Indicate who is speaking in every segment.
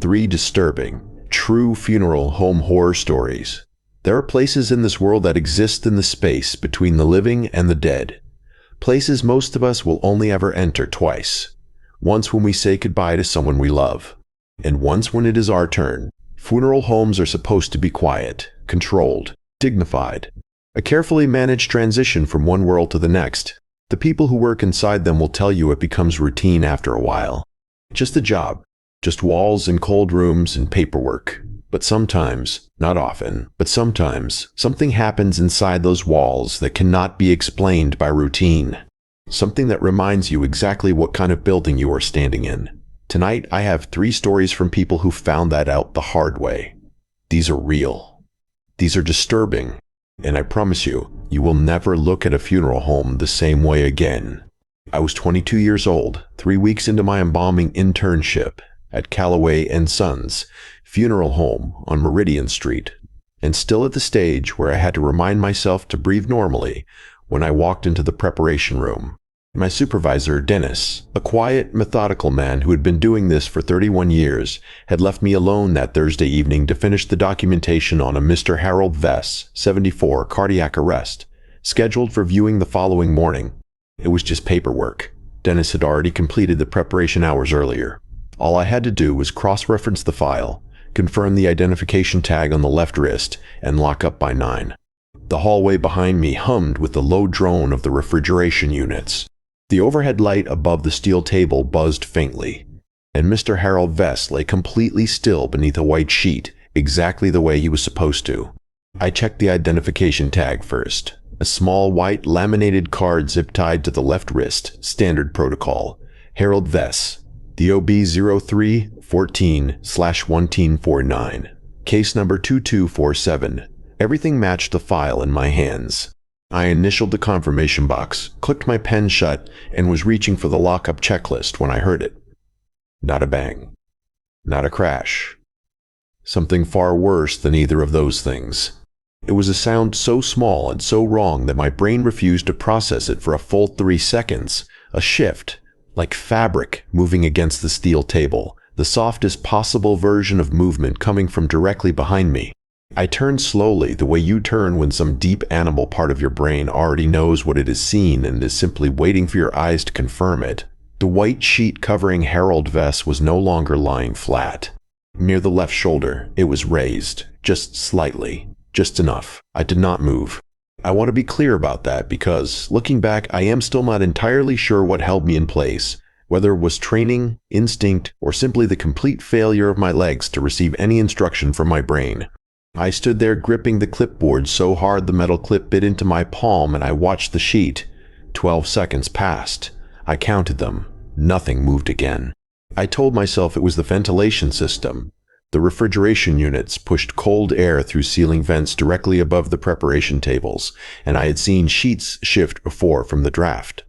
Speaker 1: 3 disturbing, true funeral home horror stories. There are places in this world that exist in the space between the living and the dead. Places most of us will only ever enter twice. Once when we say goodbye to someone we love, and once when it is our turn. Funeral homes are supposed to be quiet, controlled, dignified. A carefully managed transition from one world to the next. The people who work inside them will tell you it becomes routine after a while. Just a job. Just walls and cold rooms and paperwork. But sometimes, not often, but sometimes, something happens inside those walls that cannot be explained by routine. Something that reminds you exactly what kind of building you are standing in. Tonight, I have 3 stories from people who found that out the hard way. These are real. These are disturbing. And I promise you, you will never look at a funeral home the same way again. I was 22 years old, 3 weeks into my embalming internship at Callaway & Sons Funeral Home on Meridian Street, and still at the stage where I had to remind myself to breathe normally when I walked into the preparation room. My supervisor, Dennis, a quiet, methodical man who had been doing this for 31 years, had left me alone that Thursday evening to finish the documentation on a Mr. Harold Vess, 74, cardiac arrest, scheduled for viewing the following morning. It was just paperwork. Dennis had already completed the preparation hours earlier. All I had to do was cross-reference the file, confirm the identification tag on the left wrist, and lock up by 9. The hallway behind me hummed with the low drone of the refrigeration units. The overhead light above the steel table buzzed faintly, and Mr. Harold Vess lay completely still beneath a white sheet, exactly the way he was supposed to. I checked the identification tag first. A small white laminated card zip-tied to the left wrist, standard protocol. Harold Vess, DOB 03-14/1949. Case number 2247. Everything matched the file in my hands. I initialed the confirmation box, clicked my pen shut, and was reaching for the lockup checklist when I heard it. Not a bang. Not a crash. Something far worse than either of those things. It was a sound so small and so wrong that my brain refused to process it for a full 3 seconds. A shift, like fabric moving against the steel table, the softest possible version of movement coming from directly behind me. I turned slowly, the way you turn when some deep animal part of your brain already knows what it has seen and is simply waiting for your eyes to confirm it. The white sheet covering Harold Vess was no longer lying flat. Near the left shoulder, it was raised, just slightly, just enough. I did not move. I want to be clear about that because, looking back, I am still not entirely sure what held me in place, whether it was training, instinct, or simply the complete failure of my legs to receive any instruction from my brain. I stood there gripping the clipboard so hard the metal clip bit into my palm, and I watched the sheet. 12 seconds passed. I counted them. Nothing moved again. I told myself it was the ventilation system. The refrigeration units pushed cold air through ceiling vents directly above the preparation tables, and I had seen sheets shift before from the draft.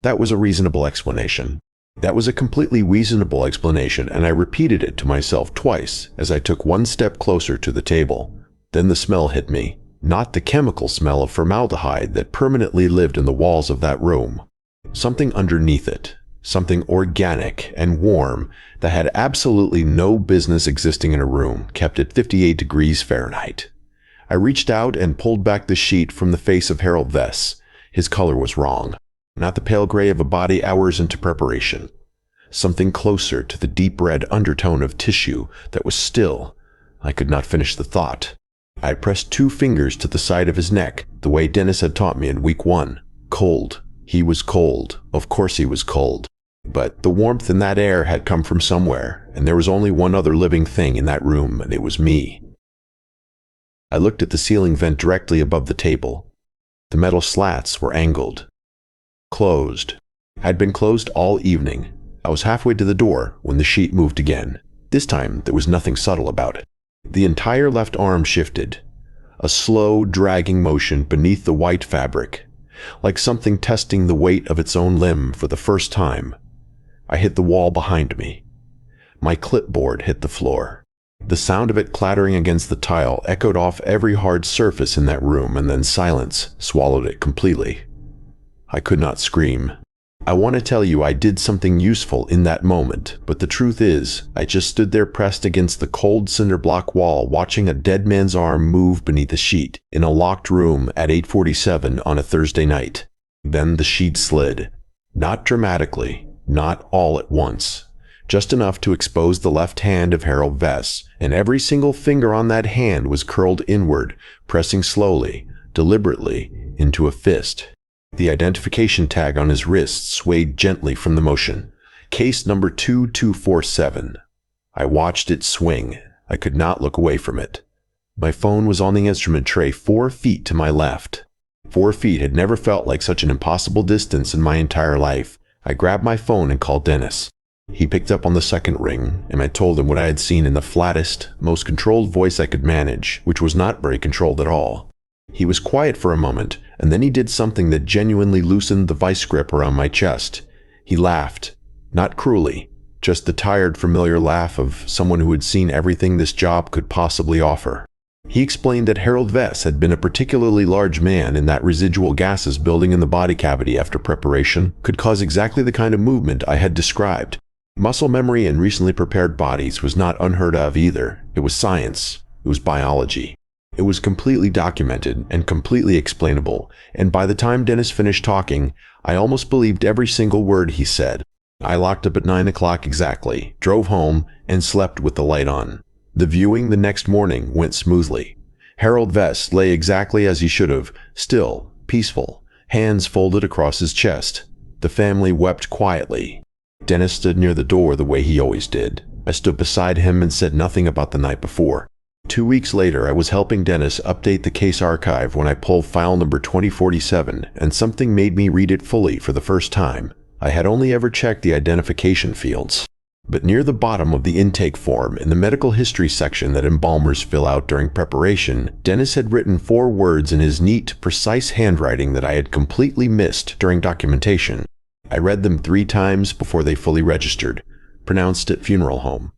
Speaker 1: That was a reasonable explanation. That was a completely reasonable explanation, and I repeated it to myself twice as I took one step closer to the table. Then the smell hit me. Not the chemical smell of formaldehyde that permanently lived in the walls of that room. Something underneath it. Something organic and warm that had absolutely no business existing in a room kept at 58 degrees Fahrenheit. I reached out and pulled back the sheet from the face of Harold Vess. His color was wrong. Not the pale gray of a body hours into preparation. Something closer to the deep red undertone of tissue that was still. I could not finish the thought. I pressed 2 fingers to the side of his neck, the way Dennis had taught me in week 1. Cold. He was cold. Of course he was cold. But the warmth in that air had come from somewhere, and there was only one other living thing in that room, and it was me. I looked at the ceiling vent directly above the table. The metal slats were angled. Closed. Had been closed all evening. I was halfway to the door when the sheet moved again. This time there was nothing subtle about it. The entire left arm shifted. A slow, dragging motion beneath the white fabric, like something testing the weight of its own limb for the first time. I hit the wall behind me. My clipboard hit the floor. The sound of it clattering against the tile echoed off every hard surface in that room, and then silence swallowed it completely. I could not scream. I want to tell you I did something useful in that moment, but the truth is, I just stood there pressed against the cold cinder block wall watching a dead man's arm move beneath a sheet in a locked room at 8:47 on a Thursday night. Then the sheet slid. Not dramatically, not all at once. Just enough to expose the left hand of Harold Vess, and every single finger on that hand was curled inward, pressing slowly, deliberately, into a fist. The identification tag on his wrist swayed gently from the motion. Case number 2247. I watched it swing. I could not look away from it. My phone was on the instrument tray 4 feet to my left. 4 feet had never felt like such an impossible distance in my entire life. I grabbed my phone and called Dennis. He picked up on the second ring, and I told him what I had seen in the flattest, most controlled voice I could manage, which was not very controlled at all. He was quiet for a moment, and then he did something that genuinely loosened the vice grip around my chest. He laughed. Not cruelly, just the tired, familiar laugh of someone who had seen everything this job could possibly offer. He explained that Harold Vess had been a particularly large man, and that residual gases building in the body cavity after preparation could cause exactly the kind of movement I had described. Muscle memory in recently prepared bodies was not unheard of either. It was science. It was biology. It was completely documented and completely explainable, and by the time Dennis finished talking, I almost believed every single word he said. I locked up at 9 o'clock exactly, drove home, and slept with the light on. The viewing the next morning went smoothly. Harold Vess lay exactly as he should have, still, peaceful, hands folded across his chest. The family wept quietly. Dennis stood near the door the way he always did. I stood beside him and said nothing about the night before. 2 weeks later, I was helping Dennis update the case archive when I pulled file number 2047, and something made me read it fully for the first time. I had only ever checked the identification fields. But near the bottom of the intake form, in the medical history section that embalmers fill out during preparation, Dennis had written 4 words in his neat, precise handwriting that I had completely missed during documentation. I read them 3 times before they fully registered. Pronounced at funeral home.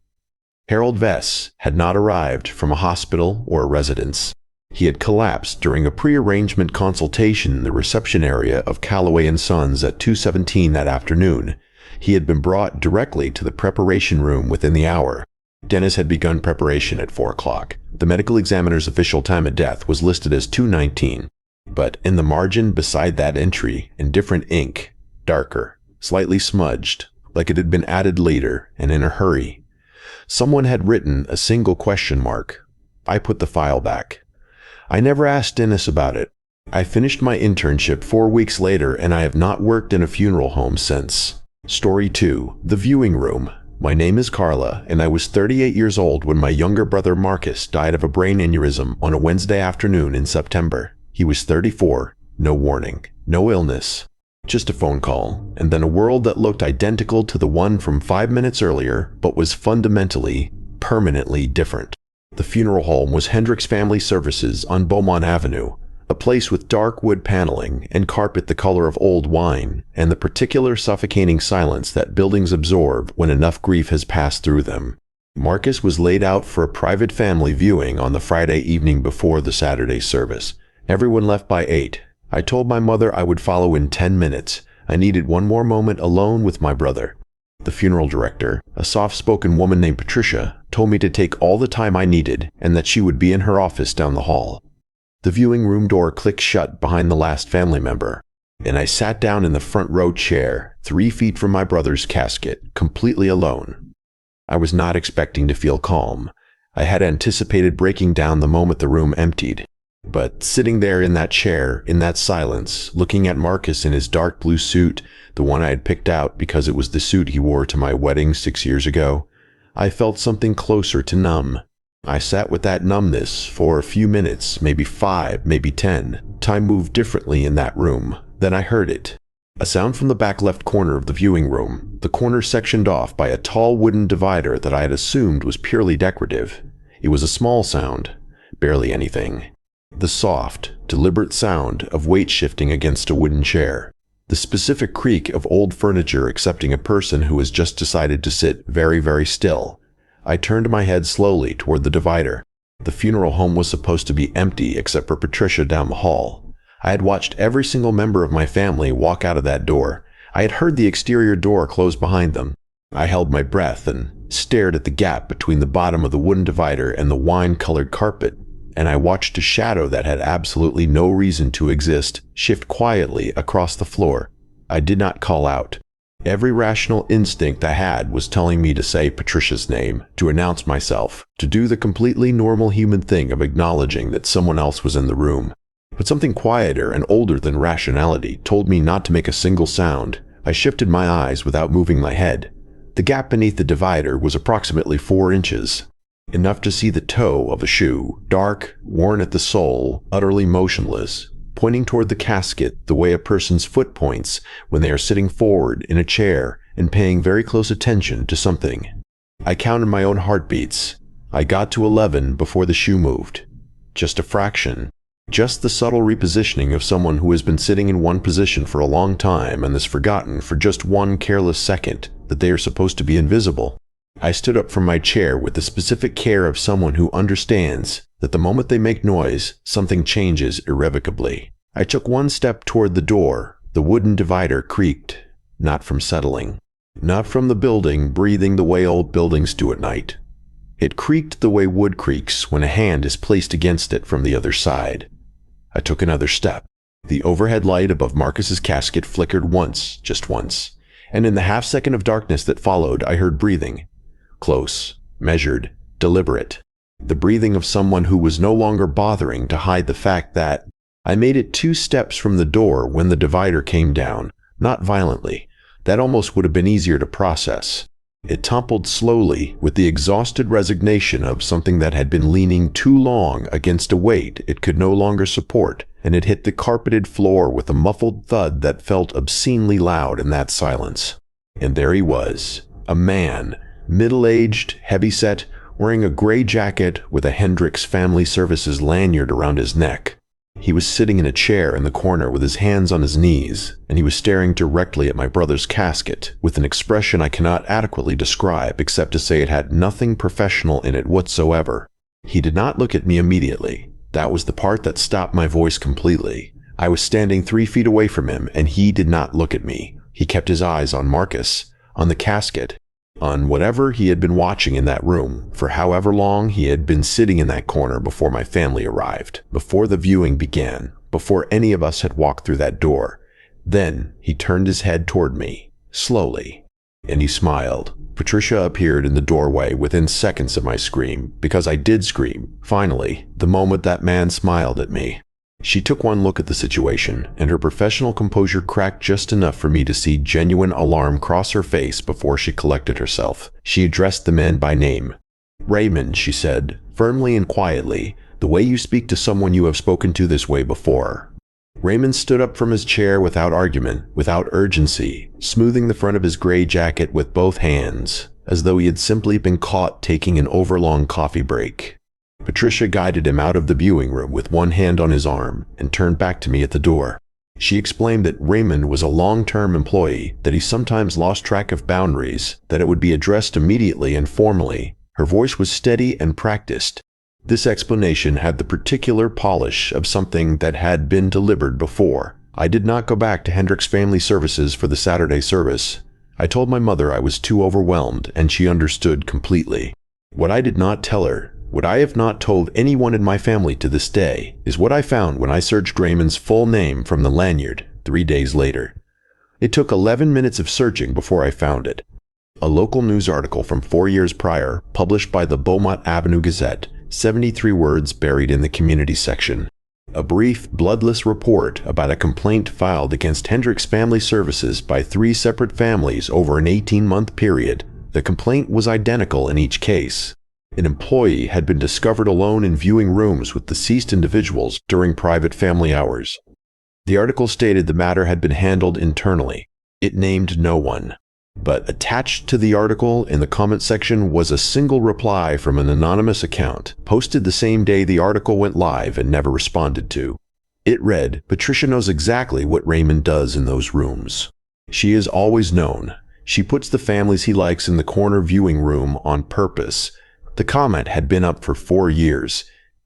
Speaker 1: Harold Vess had not arrived from a hospital or a residence. He had collapsed during a pre-arrangement consultation in the reception area of Calloway & Sons at 2:17 that afternoon. He had been brought directly to the preparation room within the hour. Dennis had begun preparation at 4 o'clock. The medical examiner's official time of death was listed as 2:19, but in the margin beside that entry, in different ink, darker, slightly smudged, like it had been added later and in a hurry, someone had written a single question mark. I put the file back. I never asked Dennis about it. I finished my internship 4 weeks later, and I have not worked in a funeral home since. Story 2. The Viewing Room. My name is Carla, and I was 38 years old when my younger brother Marcus died of a brain aneurysm on a Wednesday afternoon in September. He was 34, no warning, no illness, just a phone call, and then a world that looked identical to the one from 5 minutes earlier, but was fundamentally, permanently different. The funeral home was Hendricks Family Services on Beaumont Avenue, a place with dark wood paneling and carpet the color of old wine, and the particular suffocating silence that buildings absorb when enough grief has passed through them. Marcus was laid out for a private family viewing on the Friday evening before the Saturday service. Everyone left by 8. I told my mother I would follow in 10 minutes. I needed one more moment alone with my brother. The funeral director, a soft-spoken woman named Patricia, told me to take all the time I needed and that she would be in her office down the hall. The viewing room door clicked shut behind the last family member, and I sat down in the front row chair, 3 feet from my brother's casket, completely alone. I was not expecting to feel calm. I had anticipated breaking down the moment the room emptied. But sitting there in that chair, in that silence, looking at Marcus in his dark blue suit, the one I had picked out because it was the suit he wore to my wedding 6 years ago, I felt something closer to numb. I sat with that numbness for a few minutes, maybe 5, maybe 10. Time moved differently in that room. Then I heard it. A sound from the back left corner of the viewing room, the corner sectioned off by a tall wooden divider that I had assumed was purely decorative. It was a small sound, barely anything. The soft, deliberate sound of weight shifting against a wooden chair. The specific creak of old furniture accepting a person who has just decided to sit very, very still. I turned my head slowly toward the divider. The funeral home was supposed to be empty except for Patricia down the hall. I had watched every single member of my family walk out of that door. I had heard the exterior door close behind them. I held my breath and stared at the gap between the bottom of the wooden divider and the wine-colored carpet, and I watched a shadow that had absolutely no reason to exist shift quietly across the floor. I did not call out. Every rational instinct I had was telling me to say Patricia's name, to announce myself, to do the completely normal human thing of acknowledging that someone else was in the room. But something quieter and older than rationality told me not to make a single sound. I shifted my eyes without moving my head. The gap beneath the divider was approximately 4 inches, enough to see the toe of a shoe, dark, worn at the sole, utterly motionless, pointing toward the casket the way a person's foot points when they are sitting forward in a chair and paying very close attention to something. I counted my own heartbeats. I got to 11 before the shoe moved. Just a fraction. Just the subtle repositioning of someone who has been sitting in one position for a long time and has forgotten for just one careless second that they are supposed to be invisible. I stood up from my chair with the specific care of someone who understands that the moment they make noise, something changes irrevocably. I took one step toward the door. The wooden divider creaked, not from settling, not from the building breathing the way old buildings do at night. It creaked the way wood creaks when a hand is placed against it from the other side. I took another step. The overhead light above Marcus's casket flickered once, just once, and in the half-second of darkness that followed, I heard breathing. Close, measured, deliberate. The breathing of someone who was no longer bothering to hide the fact that I made it 2 steps from the door when the divider came down, not violently. That almost would have been easier to process. It toppled slowly with the exhausted resignation of something that had been leaning too long against a weight it could no longer support, and it hit the carpeted floor with a muffled thud that felt obscenely loud in that silence. And there he was, a man, middle-aged, heavy-set, wearing a gray jacket with a Hendricks Family Services lanyard around his neck. He was sitting in a chair in the corner with his hands on his knees, and he was staring directly at my brother's casket with an expression I cannot adequately describe except to say it had nothing professional in it whatsoever. He did not look at me immediately. That was the part that stopped my voice completely. I was standing 3 feet away from him, and he did not look at me. He kept his eyes on Marcus, on the casket, on whatever he had been watching in that room for however long he had been sitting in that corner before my family arrived, before the viewing began, before any of us had walked through that door. Then he turned his head toward me, slowly, and he smiled. Patricia appeared in the doorway within seconds of my scream, because I did scream, finally, the moment that man smiled at me. She took one look at the situation, and her professional composure cracked just enough for me to see genuine alarm cross her face before she collected herself. She addressed the man by name. "Raymond," she said, firmly and quietly, "the way you speak to someone you have spoken to this way before." Raymond stood up from his chair without argument, without urgency, smoothing the front of his gray jacket with both hands, as though he had simply been caught taking an overlong coffee break. Patricia guided him out of the viewing room with one hand on his arm and turned back to me at the door. She explained that Raymond was a long-term employee, that he sometimes lost track of boundaries, that it would be addressed immediately and formally. Her voice was steady and practiced. This explanation had the particular polish of something that had been delivered before. I did not go back to Hendricks Family Services for the Saturday service. I told my mother I was too overwhelmed, and she understood completely. What I did not tell her, what I have not told anyone in my family to this day, is what I found when I searched Raymond's full name from the lanyard 3 days later. It took 11 minutes of searching before I found it. A local news article from 4 years prior, published by the Beaumont Avenue Gazette, 73 words buried in the community section. A brief, bloodless report about a complaint filed against Hendricks Family Services by 3 separate families over an 18-month period. The complaint was identical in each case. An employee had been discovered alone in viewing rooms with deceased individuals during private family hours. The article stated the matter had been handled internally. It named no one. But attached to the article in the comment section was a single reply from an anonymous account, posted the same day the article went live and never responded to. It read, "Patricia knows exactly what Raymond does in those rooms. She has always known. She puts the families he likes in the corner viewing room on purpose." The comment had been up for 4 years.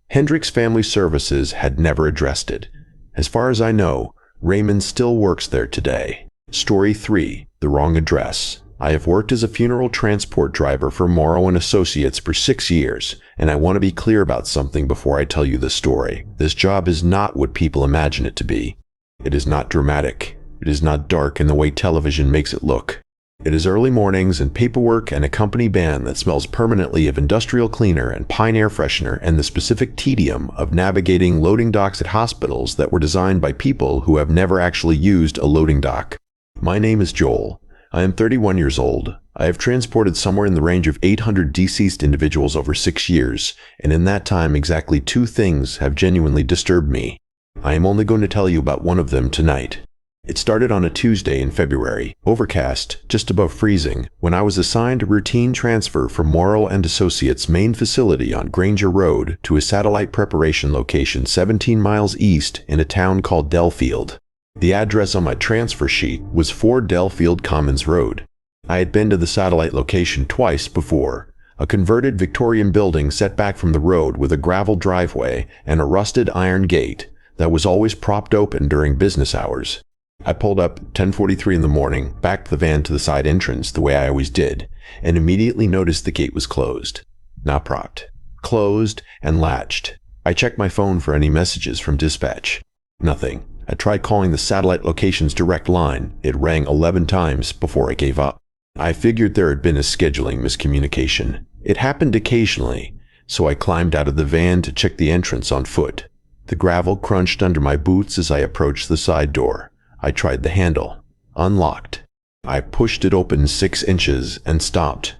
Speaker 1: Hendricks Family Services had never addressed it. As far as I know, Raymond still works there today. Story 3. The Wrong Address. I have worked as a funeral transport driver for Morrow Associates for 6 years, and I want to be clear about something before I tell you the story. This job is not what people imagine it to be. It is not dramatic. It is not dark in the way television makes it look. It is early mornings and paperwork and a company van that smells permanently of industrial cleaner and pine air freshener and the specific tedium of navigating loading docks at hospitals that were designed by people who have never actually used a loading dock. My name is Joel. I am 31 years old. I have transported somewhere in the range of 800 deceased individuals over 6 years, and in that time exactly 2 things have genuinely disturbed me. I am only going to tell you about one of them tonight. It started on a Tuesday in February, overcast, just above freezing, when I was assigned a routine transfer from Morrow Associates' main facility on Granger Road to a satellite preparation location 17 miles east in a town called Delfield. The address on my transfer sheet was 4 Delfield Commons Road. I had been to the satellite location twice before, a converted Victorian building set back from the road with a gravel driveway and a rusted iron gate that was always propped open during business hours. I pulled up at 10:43 in the morning, backed the van to the side entrance the way I always did, and immediately noticed the gate was closed. Not propped. Closed and latched. I checked my phone for any messages from dispatch. Nothing. I tried calling the satellite location's direct line. It rang 11 times before I gave up. I figured there had been a scheduling miscommunication. It happened occasionally, so I climbed out of the van to check the entrance on foot. The gravel crunched under my boots as I approached the side door. I tried the handle. Unlocked. I pushed it open 6 inches and stopped.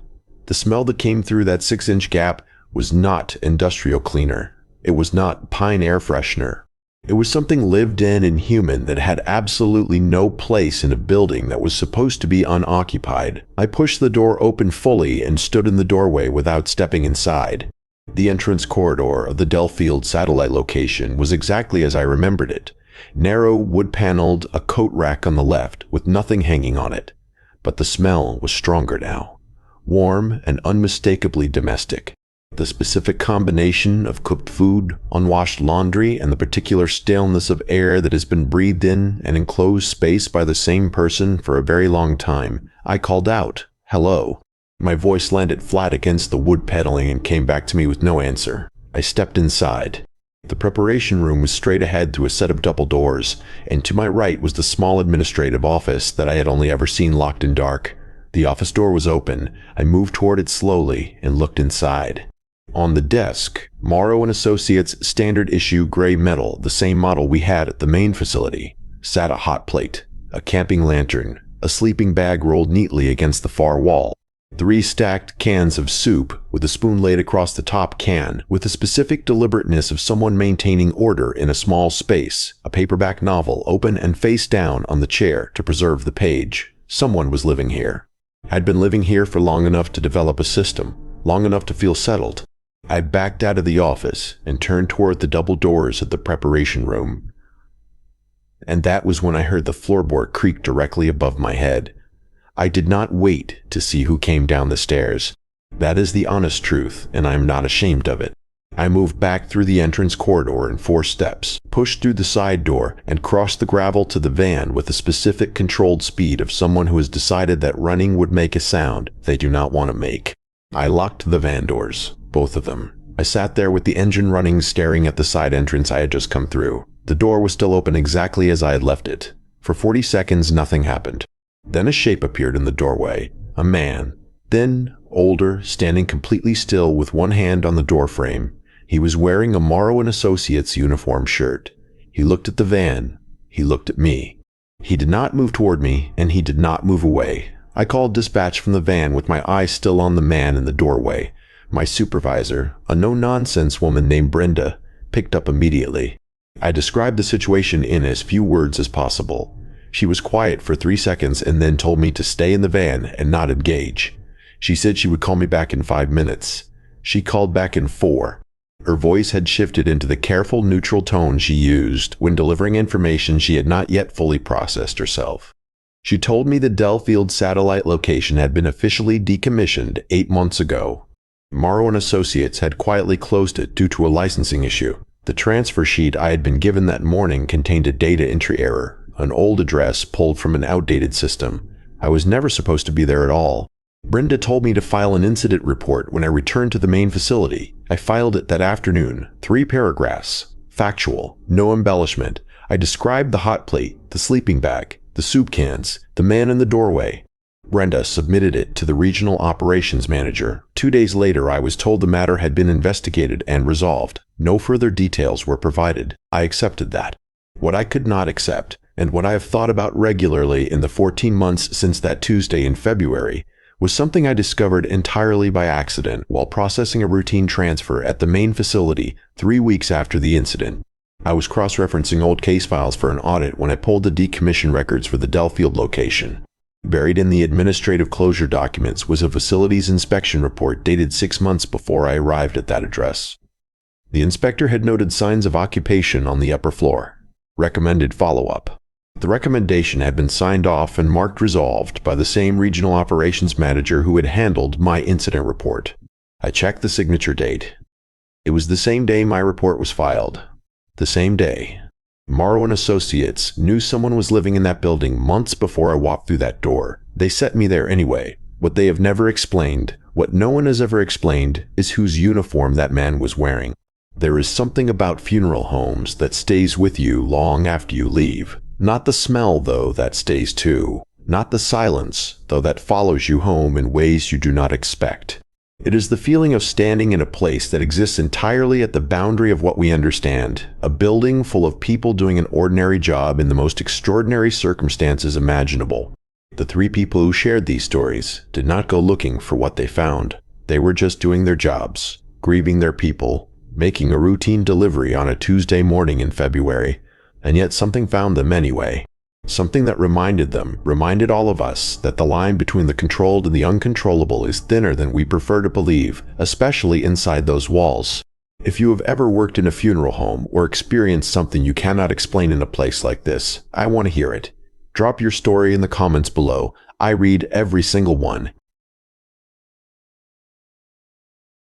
Speaker 1: The smell that came through that 6-inch gap was not industrial cleaner. It was not pine air freshener. It was something lived in and human that had absolutely no place in a building that was supposed to be unoccupied. I pushed the door open fully and stood in the doorway without stepping inside. The entrance corridor of the Delfield satellite location was exactly as I remembered it. Narrow, wood-paneled, a coat rack on the left with nothing hanging on it. But the smell was stronger now. Warm and unmistakably domestic. The specific combination of cooked food, unwashed laundry, and the particular staleness of air that has been breathed in an enclosed space by the same person for a very long time. I called out, "Hello." My voice landed flat against the wood paneling and came back to me with no answer. I stepped inside. The preparation room was straight ahead through a set of double doors, and to my right was the small administrative office that I had only ever seen locked and dark. The office door was open. I moved toward it slowly and looked inside. On the desk, Morrow Associates standard issue gray metal, the same model we had at the main facility, sat a hot plate, a camping lantern, a sleeping bag rolled neatly against the far wall, 3 stacked cans of soup with a spoon laid across the top can with the specific deliberateness of someone maintaining order in a small space, a paperback novel open and face down on the chair to preserve the page. Someone was living here. I'd been living here for long enough to develop a system, long enough to feel settled. I backed out of the office and turned toward the double doors of the preparation room. And that was when I heard the floorboard creak directly above my head. I did not wait to see who came down the stairs. That is the honest truth, and I am not ashamed of it. I moved back through the entrance corridor in 4 steps, pushed through the side door, and crossed the gravel to the van with the specific controlled speed of someone who has decided that running would make a sound they do not want to make. I locked the van doors, both of them. I sat there with the engine running, staring at the side entrance I had just come through. The door was still open exactly as I had left it. For 40 seconds, nothing happened. Then a shape appeared in the doorway. A man. Thin, older, standing completely still with one hand on the doorframe. He was wearing a Morrow Associates uniform shirt. He looked at the van. He looked at me. He did not move toward me, and he did not move away. I called dispatch from the van with my eyes still on the man in the doorway. My supervisor, a no-nonsense woman named Brenda, picked up immediately. I described the situation in as few words as possible. She was quiet for 3 seconds and then told me to stay in the van and not engage. She said she would call me back in 5 minutes. She called back in 4. Her voice had shifted into the careful, neutral tone she used when delivering information she had not yet fully processed herself. She told me the Delfield satellite location had been officially decommissioned 8 months ago. Morrow Associates had quietly closed it due to a licensing issue. The transfer sheet I had been given that morning contained a data entry error, An old address pulled from an outdated system. I was never supposed to be there at all. Brenda told me to file an incident report when I returned to the main facility. I filed it that afternoon. 3 paragraphs. Factual. No embellishment. I described the hot plate, the sleeping bag, the soup cans, the man in the doorway. Brenda submitted it to the regional operations manager. 2 days later, I was told the matter had been investigated and resolved. No further details were provided. I accepted that. What I could not accept, and what I have thought about regularly in the 14 months since that Tuesday in February, was something I discovered entirely by accident while processing a routine transfer at the main facility 3 weeks after the incident. I was cross-referencing old case files for an audit when I pulled the decommissioned records for the Delfield location. Buried in the administrative closure documents was a facilities inspection report dated 6 months before I arrived at that address. The inspector had noted signs of occupation on the upper floor. Recommended follow-up. The recommendation had been signed off and marked resolved by the same regional operations manager who had handled my incident report. I checked the signature date. It was the same day my report was filed. The same day. Morrow Associates knew someone was living in that building months before I walked through that door. They sent me there anyway. What they have never explained, what no one has ever explained, is whose uniform that man was wearing. There is something about funeral homes that stays with you long after you leave. Not the smell, though, that stays too. Not the silence, though, that follows you home in ways you do not expect. It is the feeling of standing in a place that exists entirely at the boundary of what we understand, a building full of people doing an ordinary job in the most extraordinary circumstances imaginable. The 3 people who shared these stories did not go looking for what they found. They were just doing their jobs, grieving their people, making a routine delivery on a Tuesday morning in February, and yet something found them anyway. Something that reminded all of us, that the line between the controlled and the uncontrollable is thinner than we prefer to believe, especially inside those walls. If you have ever worked in a funeral home or experienced something you cannot explain in a place like this, I want to hear it. Drop your story in the comments below. I read every single one.